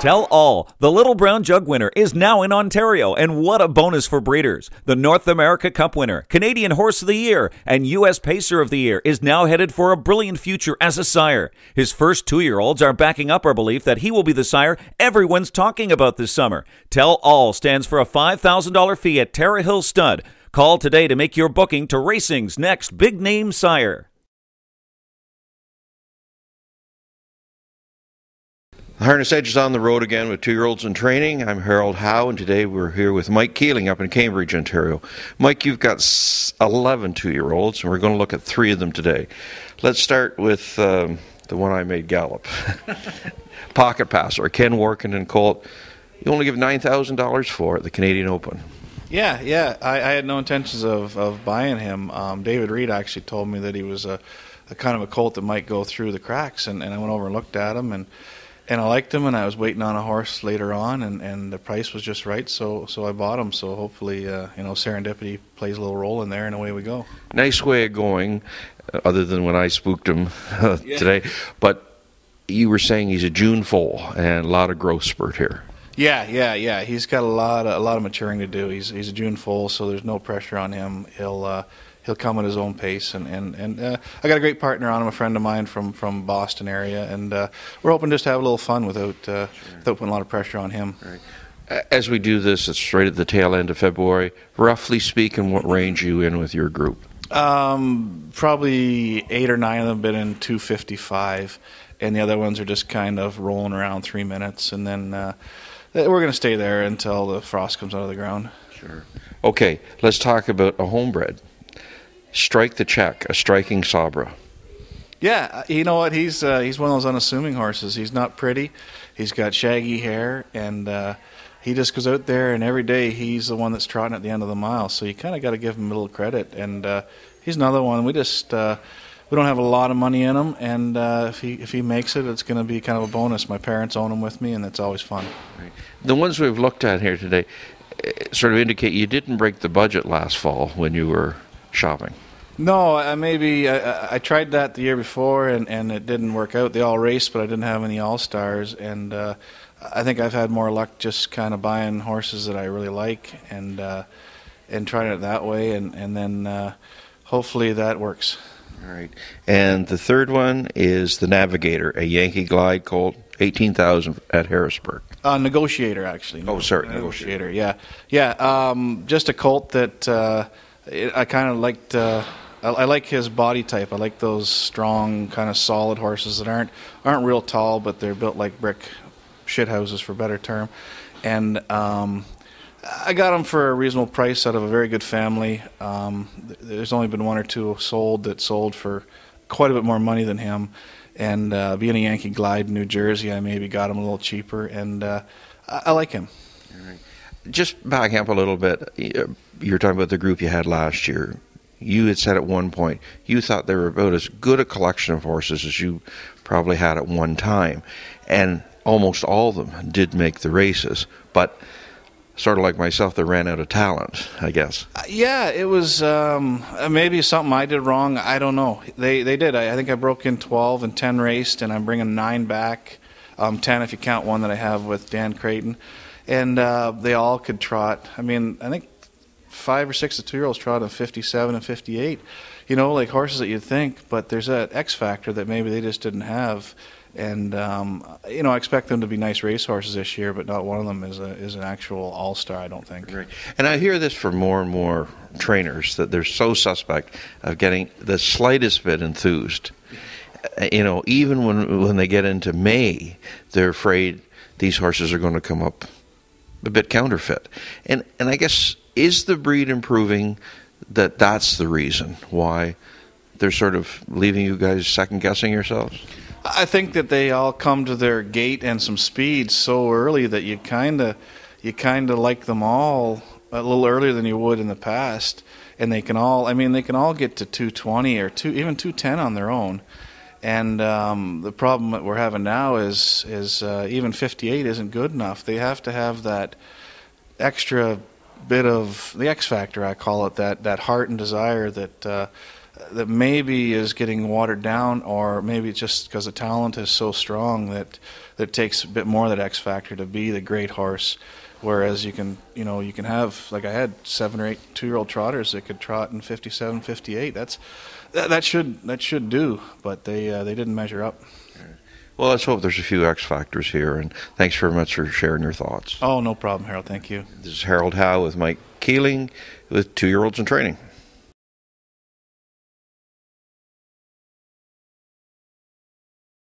Tell all, the Little Brown Jug winner is now in Ontario, and what a bonus for breeders. The North America Cup winner, Canadian Horse of the Year, and U.S. Pacer of the Year is now headed for a brilliant future as a sire. His first 2-year-olds are backing up our belief that he will be the sire everyone's talking about this summer. Tell all stands for a $5,000 fee at Terra Hill Stud. Call today to make your booking to racing's next big-name sire. The Harness Edge is on the road again with 2-year-olds in training. I'm Harold Howe, and today we're here with Mike Keeling up in Cambridge, Ontario. Mike, you've got 11 2-year-olds, and we're going to look at 3 of them today. Let's start with the one I made gallop. Pocket Passer, Ken Workington colt. You only give $9,000 for it, the Canadian Open. Yeah. I had no intentions of buying him. David Reed actually told me that he was a kind of a colt that might go through the cracks, and I went over and looked at him, and I liked him, and I was waiting on a horse later on, and the price was just right, so I bought him. So hopefully, serendipity plays a little role in there, and away we go. Nice way of going, other than when I spooked him today. But you were saying he's a June foal and a lot of growth spurt here. Yeah. He's got a lot of maturing to do. He's a June foal, so there's no pressure on him. He'll come at his own pace, and I got a great partner on him, a friend of mine from Boston area, and we're hoping just to have a little fun without putting a lot of pressure on him. Right. As we do this, it's right at the tail end of February. Roughly speaking, what range are you in with your group? Probably 8 or 9 of them have been in 255, and the other ones are just kind of rolling around 3 minutes, and then we're going to stay there until the frost comes out of the ground. Sure. Okay, let's talk about a homebred. Strike the Check, a striking Sabra. Yeah, you know what? He's one of those unassuming horses. He's not pretty. He's got shaggy hair, and he just goes out there, and every day he's the one that's trotting at the end of the mile. So you kind of got to give him a little credit. And he's another one. We just we don't have a lot of money in him, and if he makes it, it's going to be kind of a bonus. My parents own him with me, and it's always fun. Right. The ones we've looked at here today sort of indicate you didn't break the budget last fall when you were shopping. No, I tried that the year before, and it didn't work out. They all raced, but I didn't have any all-stars, and I think I've had more luck just kind of buying horses that I really like and trying it that way, and then hopefully that works. All right. And the third one is the Navigator, a Yankee Glide colt, $18,000 at Harrisburg. Negotiator, actually. Negotiator. Yeah. Just a colt that I kind of liked. I like his body type. I like those strong, kind of solid horses that aren't real tall, but they're built like brick shithouses, for a better term. And I got him for a reasonable price out of a very good family. There's only been 1 or 2 that sold for quite a bit more money than him. And being a Yankee Glide in New Jersey, I maybe got him a little cheaper, and I like him. All right. Just backing up a little bit, you were talking about the group you had last year. You had said at one point you thought they were about as good a collection of horses as you probably had at one time. And almost all of them did make the races. But sort of like myself, they ran out of talent, I guess. Yeah, it was maybe something I did wrong. I don't know. They did. I think I broke in 12 and 10 raced, and I'm bringing 9 back. 10 if you count one that I have with Dan Creighton. And they all could trot. I mean, I think 5 or 6 of the 2-year-olds trot in 57 and 58. You know, like horses that you'd think, but there's that X factor that maybe they just didn't have. And I expect them to be nice race horses this year, but not one of them is an actual all-star, I don't think. Right. And I hear this from more and more trainers, that they're so suspect of getting the slightest bit enthused. Even when they get into May, they're afraid these horses are going to come up a bit counterfeit. And I guess, is the breed improving that's the reason why they're sort of leaving you guys second-guessing yourselves? I think that they all come to their gait and some speed so early that you kind of like them all a little earlier than you would in the past, and they can all get to 220 or even 210 on their own. And the problem that we're having now is even 58 isn't good enough. They have to have that extra bit of the X factor, I call it, that heart and desire that that maybe is getting watered down, or maybe it's just because the talent is so strong that it takes a bit more of that X factor to be the great horse. Whereas you can have, like I had 7 or 8 2-year-old trotters that could trot in 57, 58. That should do, but they didn't measure up. Well, let's hope there's a few X factors here, and thanks very much for sharing your thoughts. Oh, no problem, Harold. Thank you. This is Harold Howe with Mike Keeling with 2-Year-Olds in Training.